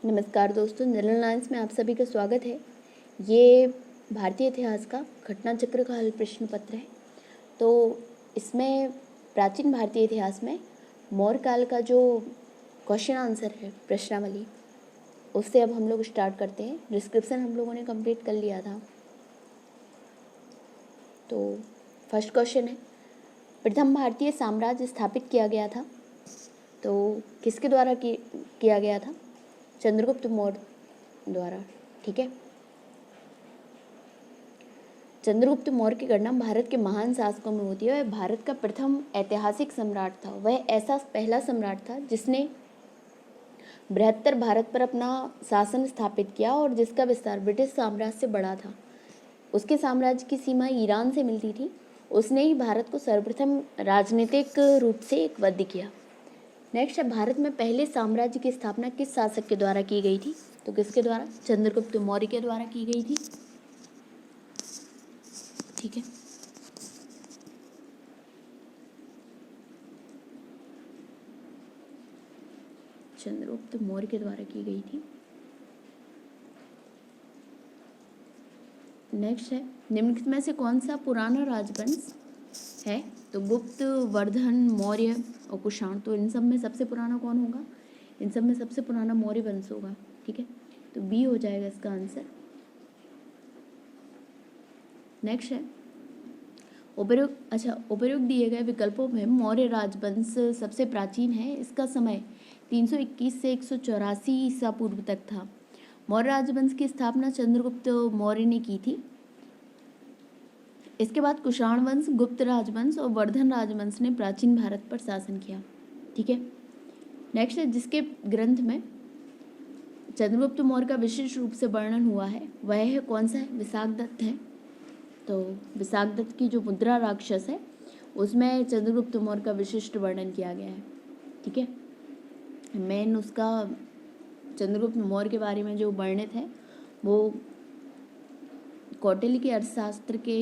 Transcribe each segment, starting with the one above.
नमस्कार दोस्तों, general knowledge में आप सभी का स्वागत है। ये भारतीय इतिहास का घटना चक्र का हल प्रश्न पत्र है। तो इसमें प्राचीन भारतीय इतिहास में मौर्य काल का जो क्वेश्चन आंसर है प्रश्नावली, उससे अब हम लोग स्टार्ट करते हैं। डिस्क्रिप्शन हम लोगों ने कंप्लीट कर लिया था। तो फर्स्ट क्वेश्चन है, प्रथम भारतीय साम्राज्य स्थापित किया गया था तो किसके द्वारा किया गया था? चंद्रगुप्त मौर्य द्वारा। ठीक है, चंद्रगुप्त मौर्य की गणना भारत के महान शासकों में होती है। वह भारत का प्रथम ऐतिहासिक सम्राट था। वह ऐसा पहला सम्राट था जिसने बृहत्तर भारत पर अपना शासन स्थापित किया और जिसका विस्तार ब्रिटिश साम्राज्य से बड़ा था। उसके साम्राज्य की सीमा ईरान से मिलती थी। उसने ही भारत को सर्वप्रथम राजनीतिक रूप से एकबद्ध किया। नेक्स्ट है, भारत में पहले साम्राज्य की स्थापना किस शासक के द्वारा की गई थी? तो किसके द्वारा? चंद्रगुप्त मौर्य के द्वारा की गई थी। ठीक है, चंद्रगुप्त मौर्य के द्वारा की गई थी। नेक्स्ट है, निम्नलिखित में से कौन सा पुराना राजवंश है? तो गुप्त, वर्धन, मौर्य और कुषाण। तो इन सब में सबसे पुराना कौन होगा? इन सब में सबसे पुराना मौर्य वंश होगा। ठीक है, तो बी हो जाएगा इसका आंसर। नेक्स्ट है, उपयुक्त दिए गए विकल्पों में मौर्य राजवंश सबसे प्राचीन है। इसका समय 321 से 184 ईसा पूर्व तक था। मौर्य राजवंश की स्थापना चंद्रगुप्त मौर्य ने की थी। इसके बाद कुषाण वंश, गुप्त राजवंश और वर्धन राजवंश ने प्राचीन भारत पर शासन किया। ठीक है, नेक्स्ट है, जिसके ग्रंथ में चंद्रगुप्त मौर्य का विशिष्ट रूप से वर्णन हुआ है वह है कौन सा है? विशाखदत्त है। तो विशाखदत्त की जो मुद्रा राक्षस है उसमें चंद्रगुप्त मौर्य का विशिष्ट वर्णन किया गया है। ठीक है, मेन उसका चंद्रगुप्त मौर्य के बारे में जो वर्णित है वो कौटिल्य के अर्थशास्त्र के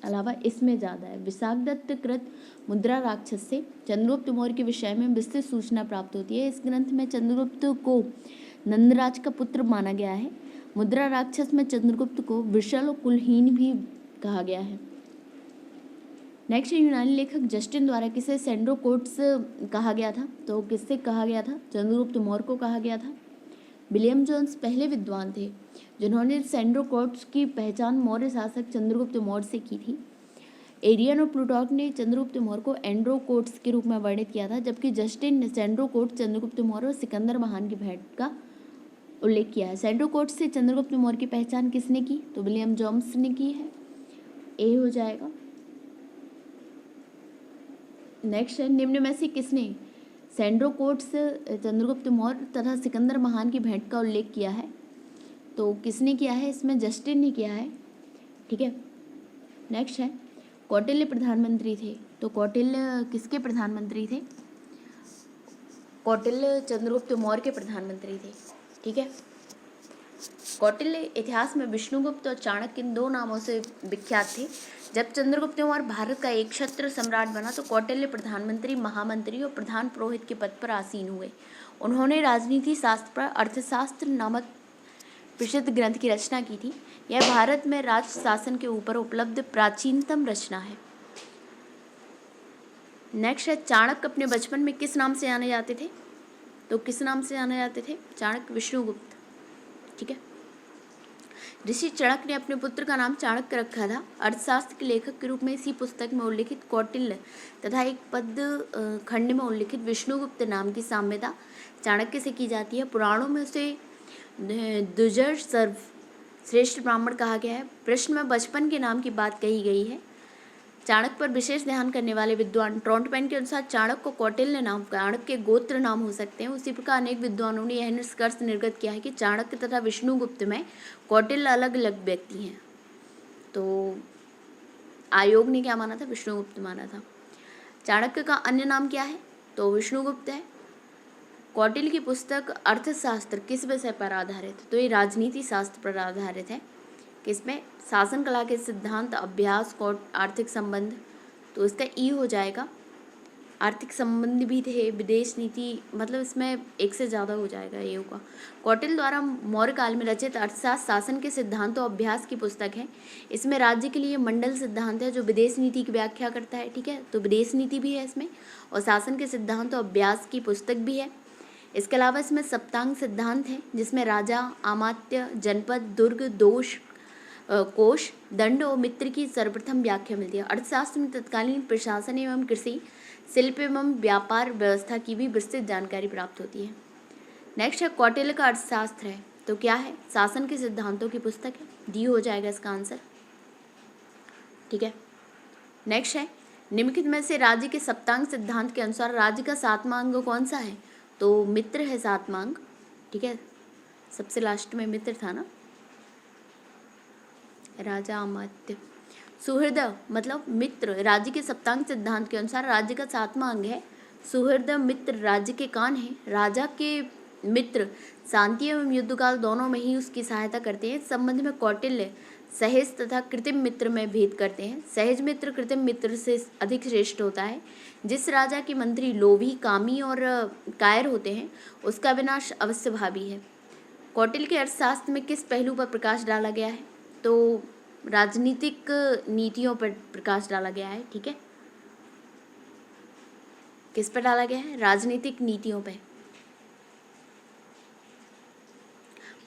अलावा इसमें ज़्यादा है। विशाखदत्त कृत मुद्रा राक्षस से चंद्रगुप्त मौर्य के विषय में विस्तृत सूचना प्राप्त होती है। इस ग्रंथ में चंद्रगुप्त को नंदराज का पुत्र माना गया है। मुद्रा राक्षस में चंद्रगुप्त को वृषल और कुलहीन भी कहा गया है। नेक्स्ट, यूनानी लेखक जस्टिन द्वारा किसे सेंड्रोकोट्स कहा गया था? तो किससे कहा गया था? चंद्रगुप्त मौर्य को कहा गया था। विलियम जोन्स पहले विद्वान थे जिन्होंने सेंड्रोकोट्स की पहचान मौर्य शासक चंद्रगुप्त मौर्य से की थी। एरियन और प्लूटार्क ने चंद्रगुप्त मौर्य को एंड्रोकोट्स के रूप में वर्णित किया था, जबकि जस्टिन ने सेंड्रोकोट्स चंद्रगुप्त मौर्य और सिकंदर महान की भेंट का उल्लेख किया है। सेंड्रोकोट्स से चंद्रगुप्त मौर्य की पहचान किसने की? तो विलियम जोन्स ने की है। ए हो जाएगा। नेक्स्ट है, निम्न में से किसने सेंड्रोकोट्स चंद्रगुप्त मौर्य तथा सिकंदर महान की भेंट का उल्लेख किया है? तो किसने किया है? इसमें जस्टिन ने किया है। ठीक है, नेक्स्ट है, कौटिल्य प्रधानमंत्री थे। तो कौटिल्य किसके प्रधानमंत्री थे? कौटिल्य चंद्रगुप्त मौर्य के प्रधानमंत्री थे। ठीक है, कौटिल्य इतिहास में विष्णुगुप्त और चाणक्य इन दो नामों से विख्यात थे। जब चंद्रगुप्त मौर्य भारत का एक छत्र सम्राट बना तो कौटिल्य प्रधानमंत्री, महामंत्री और प्रधान पुरोहित के पद पर आसीन हुए। उन्होंने राजनीति शास्त्र पर अर्थशास्त्र नामक प्रसिद्ध ग्रंथ की रचना की थी। यह भारत में राज शासन के ऊपर उपलब्ध प्राचीनतम रचना है। नेक्स्ट है, चाणक्य अपने बचपन में किस नाम से जाने जाते थे? तो किस नाम से जाने जाते थे चाणक्य? विष्णुगुप्त। ठीक है, ऋषि चाणक्य ने अपने पुत्र का नाम चाणक्य रखा था। अर्थशास्त्र के लेखक के रूप में इसी पुस्तक में उल्लिखित कौटिल्य तथा एक पद खंड में उल्लिखित विष्णुगुप्त नाम की साम्यता चाणक्य से की जाती है। पुराणों में उसे दुर्जय सर्व श्रेष्ठ ब्राह्मण कहा गया है। प्रश्न में बचपन के नाम की बात कही गई है। चाणक्य पर विशेष ध्यान करने वाले विद्वान ट्रॉन्टमैन के अनुसार चाणक्य को कौटिल्य नाम चाणक्य के गोत्र नाम हो सकते हैं। उसी प्रकार अनेक विद्वानों ने यह निष्कर्ष निर्गत किया है कि चाणक्य तथा विष्णुगुप्त में कौटिल्य अलग अलग व्यक्ति हैं। तो आयोग ने क्या माना था? विष्णुगुप्त माना था। चाणक्य का अन्य नाम क्या है? तो विष्णुगुप्त है। कौटिल्य की पुस्तक अर्थशास्त्र किस विषय पर आधारित है? तो ये राजनीति शास्त्र पर आधारित है। किसमें? शासन कला के सिद्धांत, अभ्यास, आर्थिक संबंध। तो इसका ई हो जाएगा आर्थिक संबंध भी थे, विदेश नीति, मतलब इसमें एक से ज़्यादा हो जाएगा ये होगा। कौटिल्य द्वारा मौर्य काल में रचित अर्थशास्त्र शासन के सिद्धांतों अभ्यास की पुस्तक है। इसमें राज्य के लिए मंडल सिद्धांत है जो विदेश नीति की व्याख्या करता है, ठीक है, तो विदेश नीति भी है इसमें, और शासन के सिद्धांतों अभ्यास की पुस्तक भी है। इसके अलावा इसमें सप्तांग सिद्धांत है जिसमें राजा, अमात्य, जनपद, दुर्ग, दोष, कोश, दंड और मित्र की सर्वप्रथम व्याख्या मिलती है। अर्थशास्त्र में तत्कालीन प्रशासन एवं कृषि, शिल्प एवं व्यापार व्यवस्था की भी विस्तृत जानकारी प्राप्त होती है। नेक्स्ट है कौटिल्य का अर्थशास्त्र है, तो क्या है? शासन के सिद्धांतों की पुस्तक है, डी हो जाएगा इसका आंसर, ठीक है। नेक्स्ट है निम्नलिखित में से राज्य के सप्तांग सिद्धांत के अनुसार राज्य का सातवां अंग कौन सा है? तो मित्र है सातवां अंग, ठीक है, सबसे लास्ट में मित्र था ना, राजा, अमात्य, सुहृद मतलब मित्र राज्य के सप्तांग सिद्धांत के अनुसार राज्य का सातवां अंग है। सुहृद मित्र राज्य के कान है। राजा के मित्र शांति एवं युद्धकाल दोनों में ही उसकी सहायता करते हैं। इस संबंध में कौटिल्य सहज तथा कृत्रिम मित्र में भेद करते हैं। सहज मित्र कृत्रिम मित्र से अधिक श्रेष्ठ होता है। जिस राजा के मंत्री लोभी, कामी और कायर होते हैं उसका विनाश अवश्य भावी है। कौटिल्य के अर्थशास्त्र में किस पहलू पर प्रकाश डाला गया है? तो राजनीतिक नीतियों पर प्रकाश डाला गया है, ठीक है। किस पर डाला गया है? राजनीतिक नीतियों पर।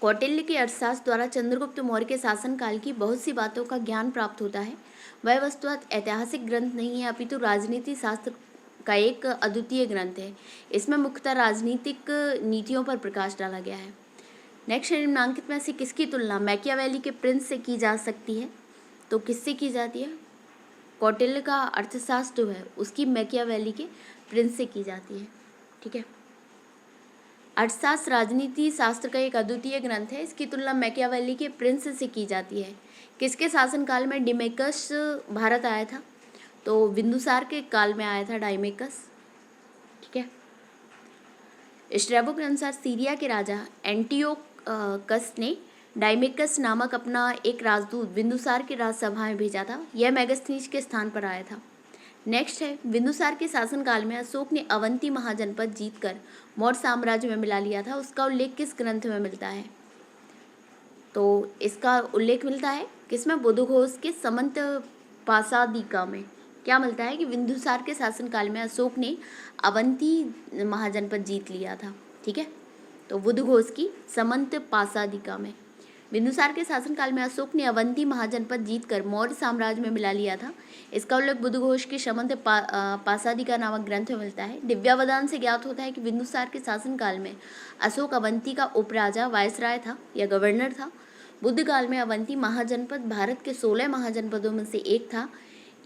कौटिल्य के अर्थशास्त्र द्वारा चंद्रगुप्त मौर्य के शासनकाल की बहुत सी बातों का ज्ञान प्राप्त होता है। वह वस्तुतः ऐतिहासिक ग्रंथ नहीं है अपितु राजनीति शास्त्र का एक अद्वितीय ग्रंथ है। इसमें मुख्यतः राजनीतिक नीतियों पर प्रकाश डाला गया है। नेक्स्ट निम्नांकित में से किसकी तुलना मैकियावेली के प्रिंस से की जा सकती है? तो किससे की जाती है? कौटिल्य का अर्थशास्त्र जो है उसकी मैकियावेली के प्रिंस से की जाती है, ठीक है। अर्थशास्त्र राजनीति शास्त्र का एक अद्वितीय ग्रंथ है। इसकी तुलना मैकियावेली के प्रिंस से की जाती है। किसके शासनकाल में डिमेकस भारत आया था? तो बिंदुसार के काल में आया था डाइमेकस, ठीक है। स्ट्रैबो के अनुसार सीरिया के राजा एंटियोकस ने डाइमेकस नामक अपना एक राजदूत बिंदुसार की राजसभा में भेजा था। यह मेगास्थनीज के स्थान पर आया था। नेक्स्ट है बिंदुसार के शासनकाल में अशोक ने अवंती महाजनपद जीतकर मौर्य साम्राज्य में मिला लिया था। उसका उल्लेख किस ग्रंथ में मिलता है? तो इसका उल्लेख मिलता है किसमें? बुद्धघोष के समंत पासादिका में। क्या मिलता है कि बिंदुसार के शासनकाल में अशोक ने अवंती महाजनपद जीत लिया था, ठीक है। तो बुद्धघोष की समंत पासादिका में बिंदुसार के शासनकाल में अशोक ने अवंती महाजनपद जीतकर मौर्य साम्राज्य में मिला लिया था। इसका उल्लेख बुद्धघोष के समंत पासादिका नामक ग्रंथ में मिलता है। दिव्यावदान से ज्ञात होता है कि बिंदुसार के शासनकाल में अशोक अवंती का उपराजा वायसराय था या गवर्नर था। बुद्ध काल में अवंती महाजनपद भारत के 16 महाजनपदों में से एक था।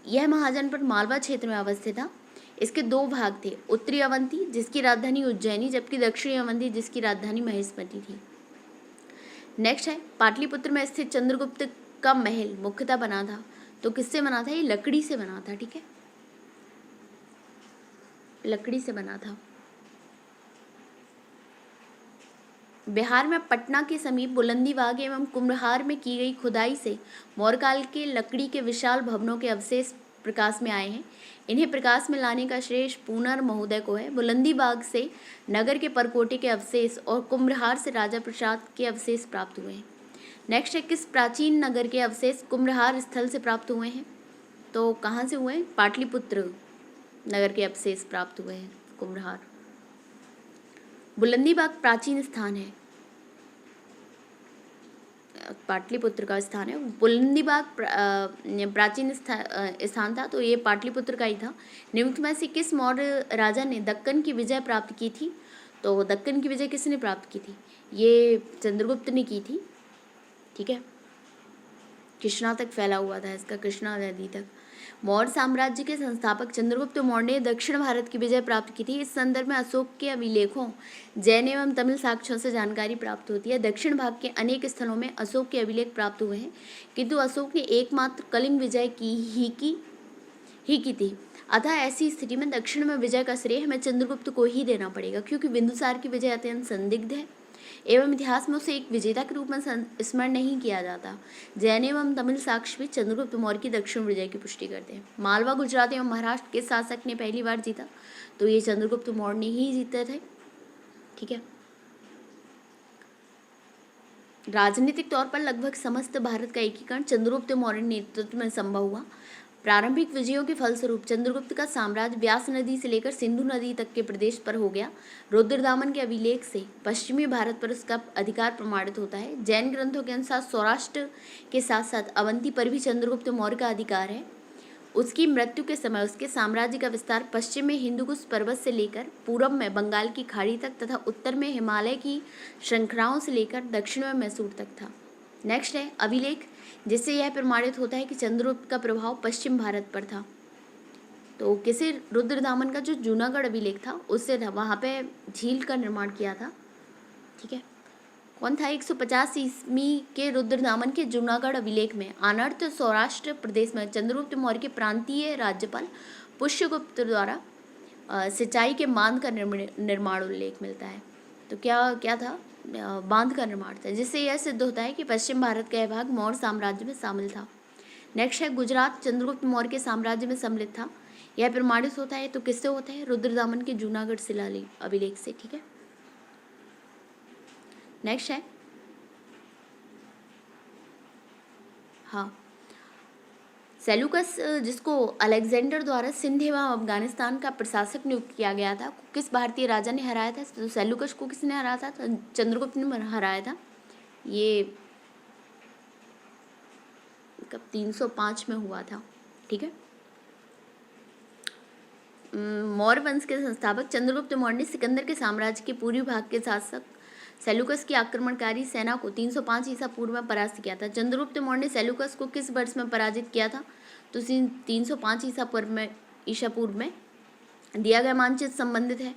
यह महाजनपद मालवा क्षेत्र में अवस्थित था। इसके दो भाग थे, उत्तरी अवंती जिसकी राजधानी उज्जैनी, जबकि दक्षिणी अवंती जिसकी राजधानी महेशमती थी। नेक्स्ट है पाटलिपुत्र में स्थित चंद्रगुप्त का महल मुख्यतः बना था। तो किससे बना था? ये लकड़ी से बना था, ठीक है, लकड़ी से बना था। बिहार में पटना के समीप बुलंदीबाग एवं कुम्हरार में की गई खुदाई से मौर्यकाल के लकड़ी के विशाल भवनों के अवशेष प्रकाश में आए हैं। इन्हें प्रकाश में लाने का श्रेय पूनर महोदय को है। बुलंदीबाग से नगर के परकोटे के अवशेष और कुम्हरार से राजा प्रसाद के अवशेष प्राप्त हुए हैं। नेक्स्ट है किस प्राचीन नगर के अवशेष कुम्हरार स्थल से प्राप्त हुए हैं? तो कहाँ से हुए हैं? पाटलिपुत्र नगर के अवशेष प्राप्त हुए हैं कुम्हरार। बुलंदीबाग प्राचीन स्थान है, पाटलिपुत्र का स्थान है। बुलंदीबाग प्राचीन स्थान था, तो ये पाटलिपुत्र का ही था। निम्नलिखित में से किस मौर्य राजा ने दक्कन की विजय प्राप्त की थी? तो दक्कन की विजय किसने प्राप्त की थी? ये चंद्रगुप्त ने की थी, ठीक है। कृष्णा तक फैला हुआ था इसका, कृष्णा नदी तक। मौर्य साम्राज्य के संस्थापक चंद्रगुप्त मौर्य ने दक्षिण भारत की विजय प्राप्त की थी। इस संदर्भ में अशोक के अभिलेखों, जैन एवं तमिल साक्ष्यों से जानकारी प्राप्त होती है। दक्षिण भाग के अनेक स्थलों में अशोक के अभिलेख प्राप्त हुए हैं, किंतु अशोक ने एकमात्र कलिंग विजय की थी। अतः ऐसी स्थिति में दक्षिण में विजय का श्रेय हमें चंद्रगुप्त को ही देना पड़ेगा, क्योंकि बिंदुसार की विजय अत्यंत संदिग्ध है। एवं इतिहास में उसे एक विजेता के रूप में स्मरण नहीं किया जाता। जैन एवं तमिल साक्ष्य भी चंद्रगुप्त मौर्य की दक्षिण विजय की पुष्टि करते हैं। मालवा, गुजरात एवं महाराष्ट्र के शासक ने पहली बार जीता, तो ये चंद्रगुप्त मौर्य ने ही जीते थे। ठीक है। राजनीतिक तौर पर लगभग समस्त भारत का एकीकरण चंद्रगुप्त मौर्य नेतृत्व में संभव हुआ। प्रारंभिक विजयों के फलस्वरूप चंद्रगुप्त का साम्राज्य व्यास नदी से लेकर सिंधु नदी तक के प्रदेश पर हो गया। रुद्रदामन के अभिलेख से पश्चिमी भारत पर उसका अधिकार प्रमाणित होता है। जैन ग्रंथों के अनुसार सौराष्ट्र के साथ साथ अवंती पर भी चंद्रगुप्त मौर्य का अधिकार है। उसकी मृत्यु के समय उसके साम्राज्य का विस्तार पश्चिम में हिंदुकुश पर्वत से लेकर पूर्व में बंगाल की खाड़ी तक तथा उत्तर में हिमालय की श्रृंखलाओं से लेकर दक्षिण में मैसूर तक था। नेक्स्ट है अभिलेख, जिससे यह प्रमाणित होता है कि चंद्रगुप्त का प्रभाव पश्चिम भारत पर था। तो किसी रुद्रदामन का जो जूनागढ़ अभिलेख था उससे था, वहाँ पे झील का निर्माण किया था। ठीक है। कौन था? 150 ईस्वी के रुद्रदामन के जूनागढ़ अभिलेख में अनर्थ सौराष्ट्र प्रदेश में चंद्रगुप्त मौर्य के प्रांतीय राज्यपाल पुष्यगुप्त द्वारा सिंचाई के बांध का निर्माण उल्लेख मिलता है। तो क्या था? बांध का निर्माण था, जिससे यह सिद्ध होता है कि पश्चिम भारत का यह भाग मौर्य साम्राज्य में शामिल था। नेक्स्ट है गुजरात चंद्रगुप्त मौर्य के साम्राज्य में सम्मिलित था। यह प्रमाणित होता है तो किससे होता है? रुद्रदामन के जूनागढ़ शिलालेख अभिलेख से। ठीक है। नेक्स्ट है सेल्यूकस, जिसको अलेक्जेंडर द्वारा सिंध एवं अफगानिस्तान का प्रशासक नियुक्त किया गया था, किस भारतीय राजा ने हराया था? तो सेल्यूकस को किसने हराया था? तो चंद्रगुप्त ने हराया था। ये कब? 305 में हुआ था। ठीक है। मौर्य वंश के संस्थापक चंद्रगुप्त मौर्य ने सिकंदर के साम्राज्य के पूर्वी भाग के शासक सेल्यूकस की आक्रमणकारी सेना को 305 ईसा पूर्व में परास्त किया था। चंद्रगुप्त मौर्य ने सेल्यूकस को किस वर्ष में पराजित किया था? तो 305 ईसा पूर्व में। दिया गया मानचित्र संबंधित है,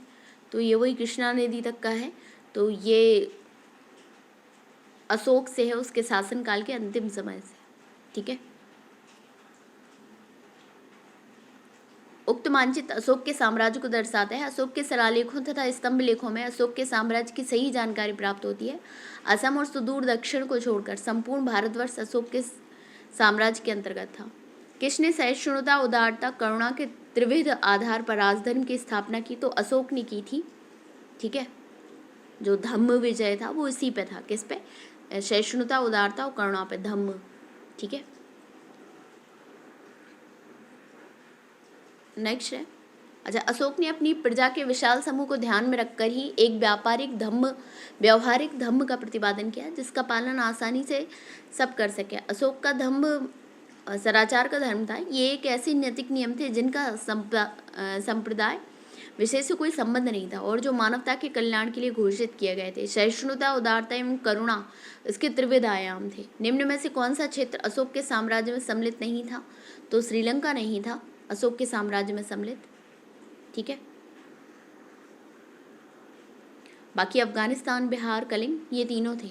तो ये वही कृष्णा नदी तक का है। तो ये अशोक से है, उसके शासनकाल के अंतिम समय से। ठीक है। उक्त मानचित्र अशोक के साम्राज्य को दर्शाता है। अशोक के शिलालेखों तथा स्तंभ लेखों में अशोक के साम्राज्य की सही जानकारी प्राप्त होती है। असम और सुदूर दक्षिण को छोड़कर संपूर्ण भारतवर्ष अशोक के साम्राज्य के अंतर्गत था। किसने सहिष्णुता, उदारता, करुणा के त्रिविध आधार पर राजधर्म की स्थापना की? तो अशोक ने की थी। ठीक है। जो धम्म विजय था वो इसी पे था। किस पे? सहिष्णुता, उदारता और करुणा पे, धम्म। ठीक है। नेक्स्ट है अच्छा, अशोक ने अपनी प्रजा के विशाल समूह को ध्यान में रखकर ही एक व्यावहारिक धम्म का प्रतिपादन किया, जिसका पालन आसानी से सब कर सके। अशोक का धम्म सदाचार का धर्म था। ये एक ऐसे नैतिक नियम थे जिनका संप्रदाय विशेष से कोई संबंध नहीं था और जो मानवता के कल्याण के लिए घोषित किए गए थे। सहिष्णुता, उदारता एवं करुणा इसके त्रिविध आयाम थे। निम्न में से कौन सा क्षेत्र अशोक के साम्राज्य में सम्मिलित नहीं था? तो श्रीलंका नहीं था अशोक के साम्राज्य में सम्मिलित। ठीक है। बाकी अफगानिस्तान, बिहार, कलिंग ये तीनों थे।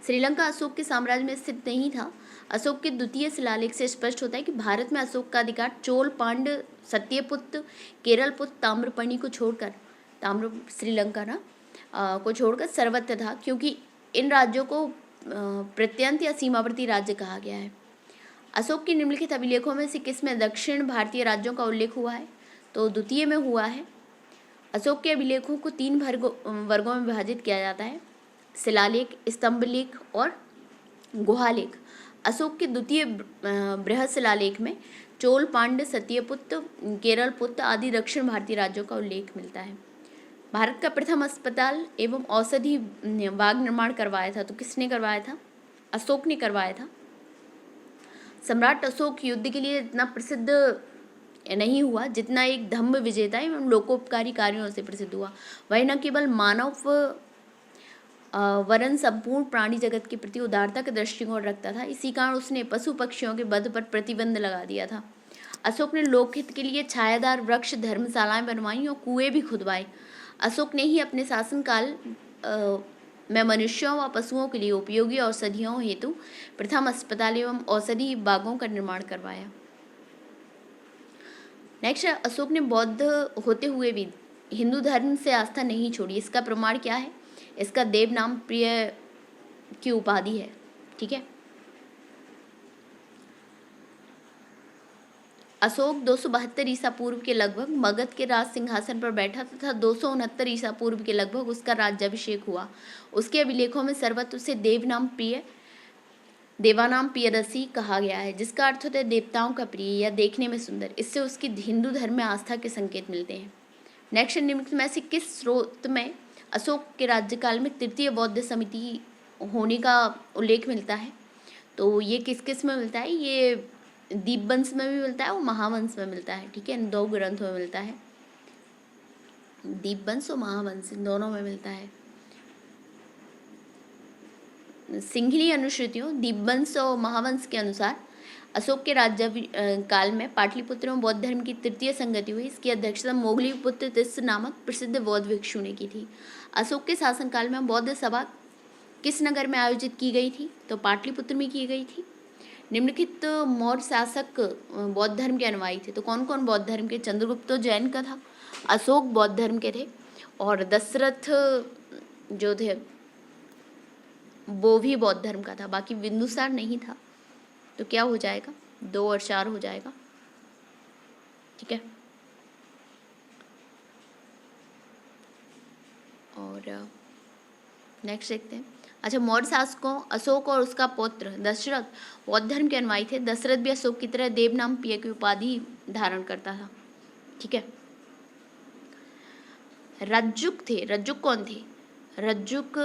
श्रीलंका अशोक के साम्राज्य में स्थित नहीं था। अशोक के द्वितीय शिलालेख से स्पष्ट होता है कि भारत में अशोक का अधिकार चोल, पांड्य, सत्यपुत्र, केरलपुत्र, ताम्रपर्णी को छोड़कर श्रीलंका को छोड़कर सर्वत्र था, क्योंकि इन राज्यों को प्रत्यंत या सीमावर्ती राज्य कहा गया है। अशोक के निम्नलिखित अभिलेखों में से किसमें दक्षिण भारतीय राज्यों का उल्लेख हुआ है? तो द्वितीय में हुआ है। अशोक के अभिलेखों को 3 वर्गों में विभाजित किया जाता है: शिलालेख, स्तंभलेख और गुहालेख। अशोक के द्वितीय बृहद शिलालेख में चोल, पांड्य, सत्यपुत्र, केरलपुत्र आदि दक्षिण भारतीय राज्यों का उल्लेख मिलता है। भारत का प्रथम अस्पताल एवं औषधि बाग निर्माण करवाया था, तो किसने करवाया था? अशोक ने करवाया था। सम्राट अशोक युद्ध के लिए इतना प्रसिद्ध नहीं हुआ जितना एक धम्म विजेता एवं लोकोपकारी कार्यों से प्रसिद्ध हुआ। वह न केवल मानव वरन संपूर्ण प्राणी जगत के प्रति उदारता का दृष्टिकोण रखता था। इसी कारण उसने पशु पक्षियों के वध पर प्रतिबंध लगा दिया था। अशोक ने लोकहित के लिए छायादार वृक्ष, धर्मशालाएं बनवाई और कुएं भी खुदवाए। अशोक ने ही अपने शासनकाल में मनुष्यों व पशुओं के लिए उपयोगी औषधियों हेतु प्रथम अस्पताल एवं औषधि बागों का निर्माण करवाया। नेक्स्ट, अशोक ने बौद्ध होते हुए भी हिंदू धर्म से आस्था नहीं छोड़ी। इसका प्रमाण क्या है? इसका देव नाम प्रिय की उपाधि है। ठीक है। अशोक 272 ईसा पूर्व के लगभग मगध के राज सिंहासन पर बैठा तथा 269 ईसा पूर्व के लगभग उसका राज्याभिषेक हुआ। उसके अभिलेखों में सर्वत्र उसे देवानाम प्रियदर्शी कहा गया है, जिसका अर्थ होता है देवताओं का प्रिय या देखने में सुंदर। इससे उसकी हिंदू धर्म में आस्था के संकेत मिलते हैं। नेक्स्ट, निम्नलिखित में से किस स्रोत में अशोक के राज्यकाल में तृतीय बौद्ध समिति होने का उल्लेख मिलता है? तो ये किस किस में मिलता है? ये दीपवंश में भी मिलता है और महावंश में मिलता है। ठीक है, इन दो ग्रंथों में मिलता है, दीपवंश और महावंश, इन दोनों में मिलता है। सिंघली अनुश्रुतियों दीपवंश और महावंश के अनुसार अशोक के राज्य काल में पाटलिपुत्र में बौद्ध धर्म की तृतीय संगति हुई। इसकी अध्यक्षता मोगलीपुत्र तिस्स नामक प्रसिद्ध बौद्ध भिक्षु ने की थी। अशोक के शासनकाल में बौद्ध सभा किस नगर में आयोजित की गई थी? तो पाटलिपुत्र में की गई थी। निम्नलिखित मौर्य शासक बौद्ध धर्म के अनुयायी थे। तो कौन कौन बौद्ध धर्म के? चंद्रगुप्त तो जैन का था, अशोक बौद्ध धर्म के थे, और दशरथ जो थे वो भी बौद्ध धर्म का था, बाकी बिंदुसार नहीं था। तो क्या हो जाएगा? 2 और 4 हो जाएगा। ठीक है। और नेक्स्ट देखते हैं। अच्छा, मौर्य शासकों अशोक और उसका पुत्र दशरथ बौद्ध धर्म के अनुयायी थे। दशरथ भी अशोक की तरह देव नाम प्रिय की उपाधि धारण करता था। ठीक है। रज्जुक थे। रज्जुक कौन थे? रज्जुक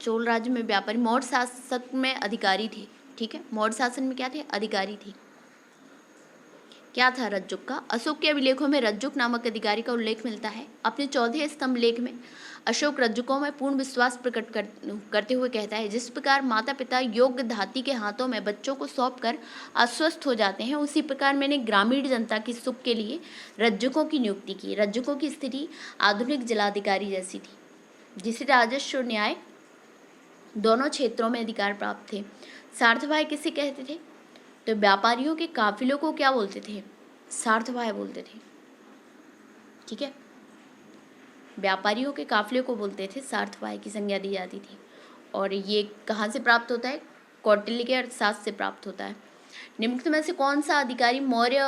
चोल राज्य में व्यापारी, मौर्य शासक में अधिकारी थे। ठीक है, मौर्य शासन में क्या थे? अधिकारी थे। क्या था रज्जुक का? अशोक के अभिलेखों में रज्जुक नामक अधिकारी का उल्लेख मिलता है। अपने 4वें स्तंभ लेख में अशोक रज्जुकों में पूर्ण विश्वास प्रकट करते हुए कहता है, जिस प्रकार माता पिता योग्य धाती के हाथों में बच्चों को सौंपकर अस्वस्थ हो जाते हैं, उसी प्रकार मैंने ग्रामीण जनता की सुख के लिए रज्जुकों की नियुक्ति की। रज्जुकों की स्थिति आधुनिक जिलाधिकारी जैसी थी, जिसे राजस्व और न्याय दोनों क्षेत्रों में अधिकार प्राप्त थे। सार्थभाई किसे कहते थे? तो व्यापारियों के काफिलों को क्या बोलते थे? सार्थभाई बोलते थे। ठीक है, व्यापारियों के काफिले को बोलते थे सार्थभाई की संज्ञा दी जाती थी। और ये कहाँ से प्राप्त होता है? कौटिल्य के अर्थशास्त्र से प्राप्त होता है। निम्नलिखित में से कौन सा अधिकारी मौर्य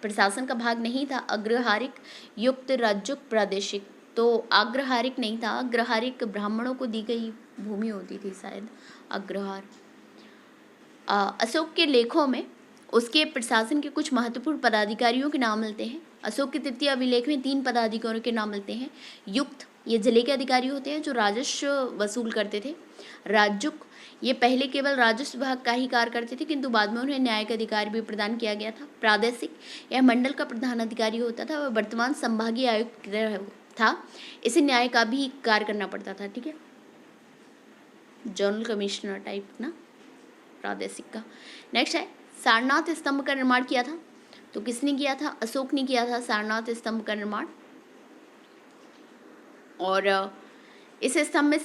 प्रशासन का भाग नहीं था? अग्रहारिक, युक्त, रज्जुक, प्रादेशिक। तो अग्रहारिक नहीं था। अग्रहारिक ब्राह्मणों को दी गई भूमि होती थी शायद, अग्रहार। अशोक के लेखों में उसके प्रशासन के कुछ महत्वपूर्ण पदाधिकारियों के नाम मिलते हैं। अशोक के तृतीय अभिलेख में 3 पदाधिकारियों के नाम मिलते हैं। युक्त, ये जिले के अधिकारी होते हैं जो राजस्व वसूल करते थे। राजुक, ये पहले केवल राजस्व विभाग का ही कार्य करते थे, किंतु बाद में उन्हें न्याय का अधिकार भी प्रदान किया गया था। प्रादेशिक, यह मंडल का प्रधान अधिकारी होता था। वह वर्तमान संभागीय आयुक्त था। इसे न्याय का भी कार्य करना पड़ता था। ठीक है, जनरल कमिश्नर टाइप ना, प्रादेशिक का। नेक्स्ट है, सारनाथ स्तंभ का निर्माण किया था। तो किसने किया था? अशोक ने किया था सारनाथ स्तंभ का निर्माण। और इस स्तंभ में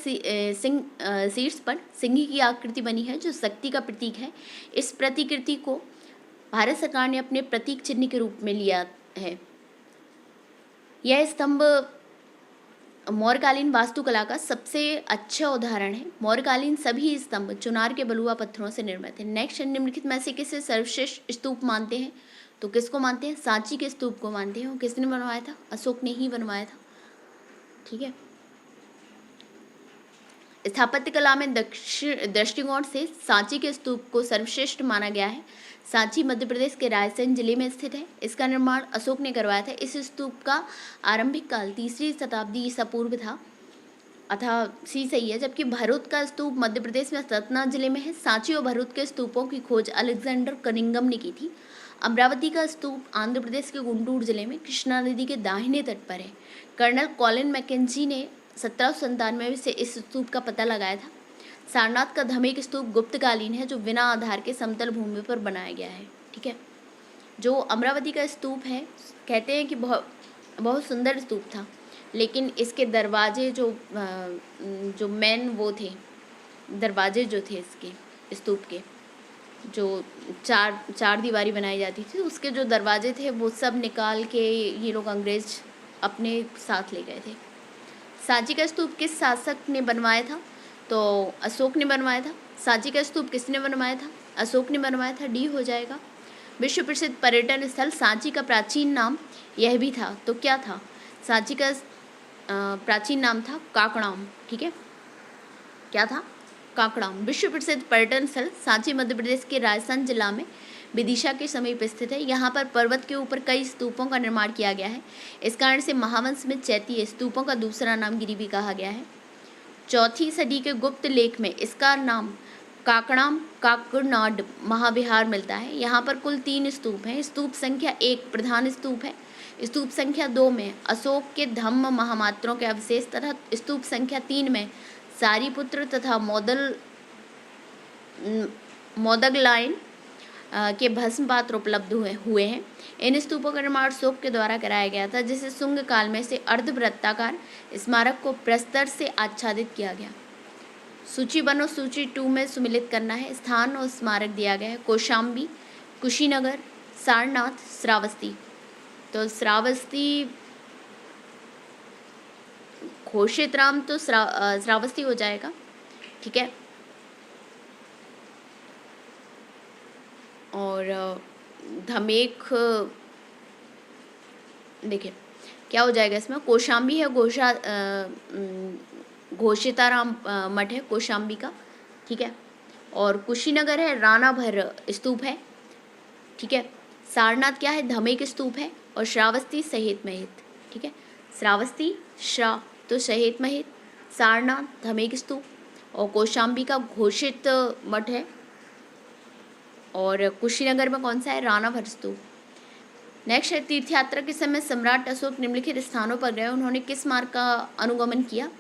शीर्ष पर सिंह की आकृति बनी है, जो शक्ति का प्रतीक है। इस प्रतिकृति को भारत सरकार ने अपने प्रतीक चिन्ह के रूप में लिया है। यह स्तंभ मौर्यकालीन वास्तुकला का सबसे अच्छा उदाहरण है। मौर्यकालीन सभी स्तंभ चुनार के बलुआ पत्थरों से निर्मित हैं। नेक्स्ट, निम्नलिखित में से किसे सर्वश्रेष्ठ स्तूप मानते हैं? तो किसको मानते हैं? सांची के स्तूप को मानते हैं। और किसने बनवाया था? अशोक ने ही बनवाया था। ठीक है, स्थापत्य कला में दृष्टिकोण से सांची के स्तूप को सर्वश्रेष्ठ माना गया है। सांची मध्य प्रदेश के रायसेन जिले में स्थित है। इसका निर्माण अशोक ने करवाया था। इस स्तूप का आरंभिक काल 3वीं शताब्दी ईसा पूर्व था, अतः सी सही है। जबकि भरूच का स्तूप मध्य प्रदेश में सतना जिले में है। सांची और भरूच के स्तूपों की खोज अलेक्जेंडर कनिंगम ने की थी। अमरावती का स्तूप आंध्र प्रदेश के गुंटूर जिले में कृष्णा नदी के दाहिने तट पर है। कर्नल कॉलिन मैकेंजी ने 1797 से इस स्तूप का पता लगाया था। सारनाथ का धमेक स्तूप गुप्तकालीन है, जो बिना आधार के समतल भूमि पर बनाया गया है। ठीक है, जो अमरावती का स्तूप है, कहते हैं कि बहुत सुंदर स्तूप था, लेकिन इसके दरवाजे जो मेन वो थे, दरवाजे जो थे इसके स्तूप के, जो चार दीवारी बनाई जाती थी, उसके जो दरवाजे थे वो सब निकाल के ये लोग अंग्रेज अपने साथ ले गए थे। सांची का स्तूप किस शासक ने बनवाया था? तो अशोक ने बनवाया था। सांची का स्तूप किसने बनवाया था? अशोक ने बनवाया था। डी हो जाएगा। विश्व प्रसिद्ध पर्यटन स्थल सांची का प्राचीन नाम यह भी था, तो क्या था? सांची का प्राचीन नाम था काकड़ाम। ठीक है, क्या था? काकड़ाम। विश्व प्रसिद्ध पर्यटन स्थल सांची मध्य प्रदेश के राजस्थान जिला में विदिशा के समीप स्थित है। यहाँ पर पर्वत के ऊपर कई स्तूपों का निर्माण किया गया है। इस कारण से महावंश में चैतीय स्तूपों का दूसरा नाम गिरि भी कहा गया है। 4वीं सदी के गुप्त लेख में इसका नाम काकड़ाम काकड़नाड महाविहार मिलता है। यहाँ पर कुल 3 स्तूप हैं। स्तूप संख्या 1 प्रधान स्तूप है। स्तूप संख्या 2 में अशोक के धम्म महामात्रों के अवशेष तथा स्तूप संख्या 3 में सारीपुत्र तथा मोदगलायन के भस्म पात्र उपलब्ध हुए हैं। इन स्तूपों का निर्माण अशोक के द्वारा कराया गया था, जिसे शुंग काल में से अर्धवृत्ताकार स्मारक को प्रस्तर से आच्छादित किया गया। सूची 1 और सूची 2 में सुमिलित करना है। स्थान और स्मारक दिया गया है। कौशाम्बी, कुशीनगर, सारनाथ, श्रावस्ती। तो श्रावस्ती, घोषित राम तो श्रावस्ती हो जाएगा। ठीक है, और धमेख देखिए क्या हो जाएगा इसमें। कौशाम्बी है, घोषिताराम मठ है कौशाम्बी का। ठीक है, और कुशीनगर है, राणा भर स्तूप है। ठीक है, सारनाथ क्या है? धमेक स्तूप है। और श्रावस्ती सहेत महित। ठीक है, श्रावस्ती श्रा तो सहेत महित, सारनाथ धमेक स्तूप, और कौशाम्बी का घोषित मठ है। और कुशीनगर में कौन सा है? राणा भर स्तूप। नेक्स्ट है, तीर्थ यात्रा के समय सम्राट अशोक निम्नलिखित स्थानों पर गए, उन्होंने किस मार्ग का अनुगमन किया?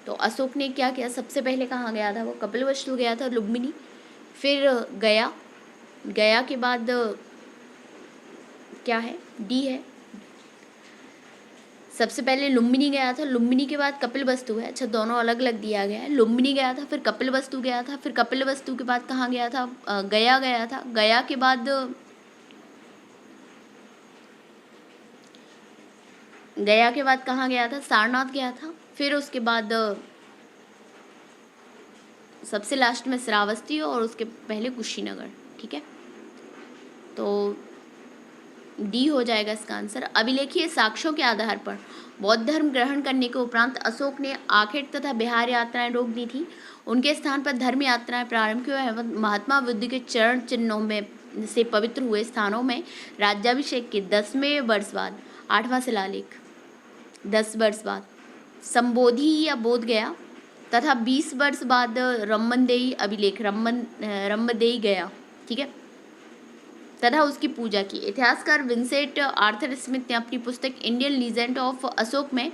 तो अशोक ने क्या किया? सबसे पहले कहाँ गया था? वो कपिलवस्तु गया था, लुम्बिनी, फिर गया, गया के बाद क्या है? डी है। सबसे पहले लुम्बिनी गया था, लुम्बिनी के बाद कपिलवस्तु है। अच्छा, दोनों अलग अलग दिया गया है। लुम्बिनी गया था, फिर कपिलवस्तु गया था, फिर कपिलवस्तु के बाद कहाँ गया था? गया गया था। गया के बाद कहाँ गया था? सारनाथ गया था। फिर उसके बाद सबसे लास्ट में श्रावस्ती, और उसके पहले कुशीनगर। ठीक है, तो डी हो जाएगा इसका आंसर। अभिलेखीय साक्ष्यों के आधार पर बौद्ध धर्म ग्रहण करने के उपरांत अशोक ने आखेट तथा बिहार यात्राएं रोक दी थी। उनके स्थान पर धर्म यात्राएं प्रारंभ की और महात्मा बुद्ध के चरण चिन्हों में से पवित्र हुए स्थानों में राज्याभिषेक के 10वें वर्ष बाद 8वां शिलालेख, 10 वर्ष बाद संबोधि या बोध गया तथा 20 वर्ष बाद रम्मनदेई अभिलेख रम्मदेई गया। ठीक है, तथा उसकी पूजा की। इतिहासकार विंसेंट आर्थर स्मिथ ने अपनी पुस्तक इंडियन लीजेंड ऑफ अशोक में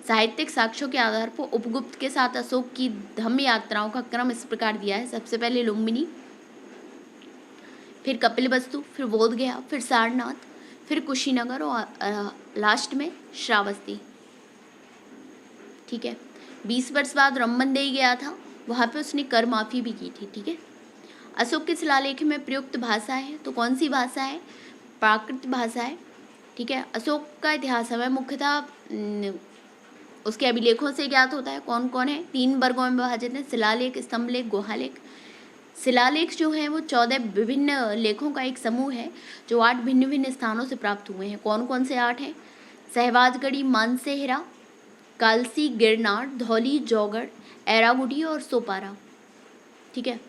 साहित्यिक साक्ष्यों के आधार पर उपगुप्त के साथ अशोक की धम्म यात्राओं का क्रम इस प्रकार दिया है। सबसे पहले लुम्बिनी, फिर कपिलवस्तु, फिर बोध गया, फिर सारनाथ, फिर कुशीनगर और लास्ट में श्रावस्ती। ठीक है, 20 वर्ष बाद रम्मनदेई गया था, वहाँ पे उसने कर माफ़ी भी की थी। ठीक है, अशोक के शिलालेख में प्रयुक्त भाषा है, तो कौन सी भाषा है? प्राकृत भाषा है। ठीक है, अशोक का इतिहास हमें मुख्यतः उसके अभिलेखों से ज्ञात होता है। कौन कौन है? 3 वर्गों में विभाजित है, शिलालेख, स्तंभलेख, गुहालेख। शिलालेख जो है वो 14 विभिन्न लेखों का एक समूह है जो 8 भिन्न भिन्न स्थानों से प्राप्त हुए हैं। कौन कौन से 8 हैं? सहवाजगढ़ी, मानसेहरा, कालसी, गिरनार, धौली, जौगढ़, एरागुडी और सोपारा। ठीक है,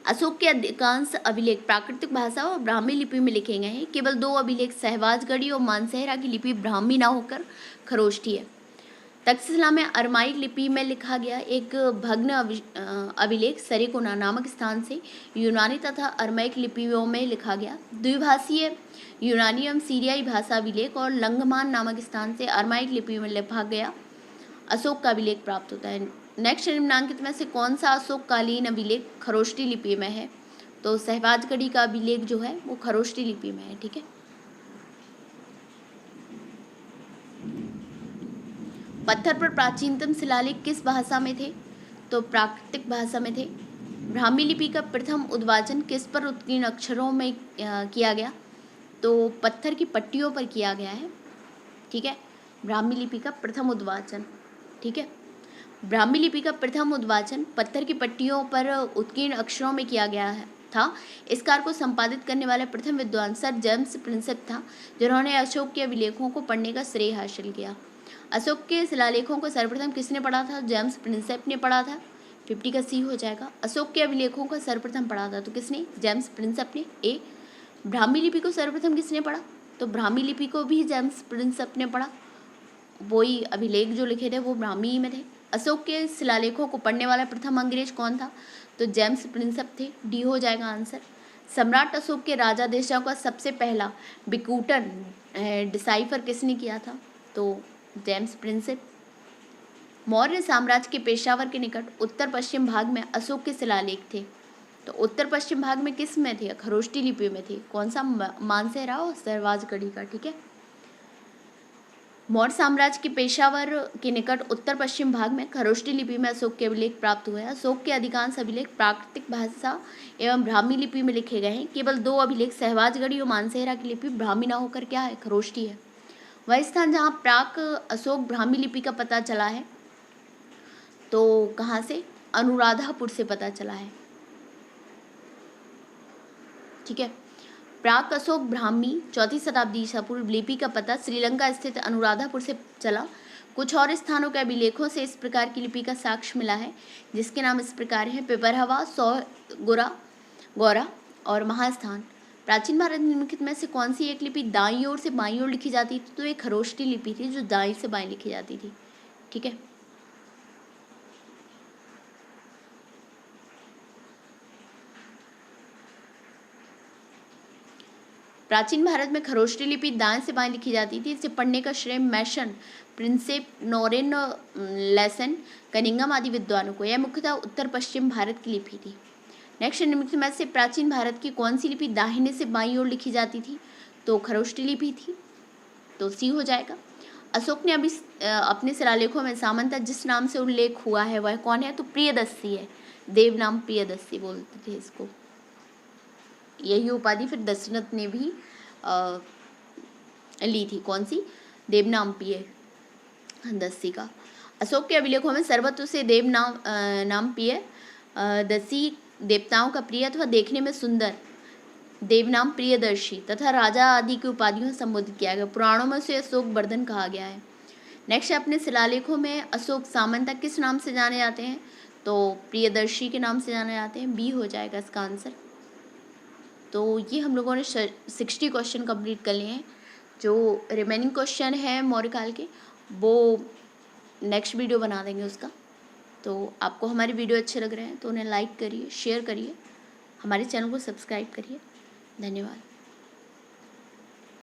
अशोक के अधिकांश अभिलेख प्राकृतिक भाषा और ब्राह्मी लिपि में लिखे गए हैं। केवल 2 अभिलेख सहवाजगढ़ी और मानसेहरा की लिपि ब्राह्मी ना होकर खरोष्ठी है। तक्षशिला में अरमाइक लिपि में लिखा गया एक भग्न अभिलेख सरेकोना नामक स्थान से यूनानी तथा अरमाइक लिपियों में लिखा गया द्विभाषीय यूनानी एवं सीरियाई भाषा अभिलेख और लंगमान नामक स्थान से अरमाइक लिपि में लिखा गया अशोक का अभिलेख प्राप्त होता है। नेक्स्ट निम्नांकित में से कौन सा अशोक कालीन अभिलेख खरोष्ठी लिपि में है? तो सहवाजगढ़ी का अभिलेख जो है वो खरोष्ठी लिपि में है। ठीक है, पत्थर पर प्राचीनतम शिलालेख किस भाषा में थे? तो प्राकृतिक भाषा में थे। ब्राह्मी लिपि का प्रथम उद्वाचन किस पर उत्कीर्ण अक्षरों में किया गया? तो पत्थर की पट्टियों पर किया गया है। ठीक है, ब्राह्मी लिपि का प्रथम उद्वाचन। ठीक है। ब्राह्मी लिपि का प्रथम उद्वाचन पत्थर की पट्टियों पर उत्कीर्ण अक्षरों में किया गया था। इस कार्य को संपादित करने वाला प्रथम विद्वान सर जेम्स प्रिंसेप था, जिन्होंने अशोक के अभिलेखों को पढ़ने का श्रेय हासिल किया। अशोक के शिलालेखों को सर्वप्रथम किसने पढ़ा था? जेम्स प्रिंसेप ने पढ़ा था। 50 का सी हो जाएगा। अशोक के अभिलेखों को सर्वप्रथम पढ़ा था तो किसने? जेम्स प्रिंसेप ने। ए। ब्राह्मी लिपि को सर्वप्रथम किसने पढ़ा? तो ब्राह्मी लिपि को भी जेम्स प्रिंसेप ने पढ़ा। वही अभिलेख जो लिखे थे वो ब्राह्मी में थे। अशोक के शिलालेखों को पढ़ने वाला प्रथम अंग्रेज कौन था? तो जेम्स प्रिंसेप थे। डी हो जाएगा आंसर। सम्राट अशोक के राजादेशों का सबसे पहला विकूटन डिसाइफर किसने किया था? तो जेम्स प्रिंसेप। मौर्य साम्राज्य के पेशावर के निकट उत्तर पश्चिम भाग में अशोक के शिलालेख थे। तो उत्तर पश्चिम भाग में किस में थे? खरोष्टी लिपि में थे। कौन सा? मानसेरा और सरवाजगढ़ी का। ठीक है। मौर्य साम्राज्य के पेशावर के निकट उत्तर पश्चिम भाग में खरोष्टी लिपि में अशोक के अभिलेख प्राप्त हुए हैं। अशोक के अधिकांश अभिलेख प्राकृतिक भाषा एवं ब्राह्मी लिपि में लिखे गए हैं। केवल 2 अभिलेख सहवाजगढ़ी और मानसेहरा की लिपि ब्राह्मी ना होकर क्या है? खरोष्टी है। वह स्थान जहाँ प्राक अशोक ब्राह्मी लिपि का पता चला है तो कहाँ से? अनुराधापुर से पता चला है। ठीक है। प्राक अशोक ब्राह्मी 4वीं शताब्दी ईसा पूर्व लिपि का पता श्रीलंका स्थित अनुराधापुर से चला। कुछ और स्थानों के अभिलेखों से इस प्रकार की लिपि का साक्ष्य मिला है, जिसके नाम इस प्रकार हैं: पिपरहवा, गौरा और महास्थान। प्राचीन भारत निम्नलिखित में से कौन सी एक लिपि दाईं ओर से बाईं ओर लिखी जाती थी? तो एक खरोष्टी लिपि थी जो दाईं से बाईं लिखी जाती थी। ठीक है। प्राचीन भारत में खरोष्टी लिपि दाएं से बाएं लिखी जाती थी। इसे पढ़ने का श्रेय मैशन, प्रिंसेप, नोरेन, लेसन, कनिंगम आदि विद्वानों को। यह मुख्यतः उत्तर पश्चिम भारत की लिपि थी। नेक्स्ट, निम्नलिखित में से प्राचीन भारत की कौन सी लिपि दाहिने से बाईं ओर लिखी जाती थी? तो खरोष्टी लिपि थी। तो सी हो जाएगा। अशोक ने अभी अपने शिलालेखों में सामंता जिस नाम से उल्लेख हुआ है वह कौन है? तो प्रियदर्शी है। देव नाम प्रियदर्शी बोलते थे इसको। यही उपाधि फिर दशरथ ने भी ली थी। कौन सी? देवनाम प्रियदर्शी का। अशोक के अभिलेखों में सर्वत्र से नाम प्रियदर्शी देवताओं का प्रिय अथवा देखने में सुंदर देवनाम प्रियदर्शी तथा राजा आदि की उपाधियों से संबोधित किया गया। पुराणों में उसे अशोक वर्धन कहा गया है। नेक्स्ट, अपने शिलालेखों में अशोक सामंता किस नाम से जाने जाते हैं? तो प्रियदर्शी के नाम से जाने जाते हैं। बी हो जाएगा इसका आंसर। तो ये हम लोगों ने 60 क्वेश्चन कंप्लीट कर लिए हैं। जो रिमेनिंग क्वेश्चन है मौर्यकाल के वो नेक्स्ट वीडियो बना देंगे उसका। तो आपको हमारे वीडियो अच्छे लग रहे हैं तो उन्हें लाइक करिए, शेयर करिए, हमारे चैनल को सब्सक्राइब करिए। धन्यवाद।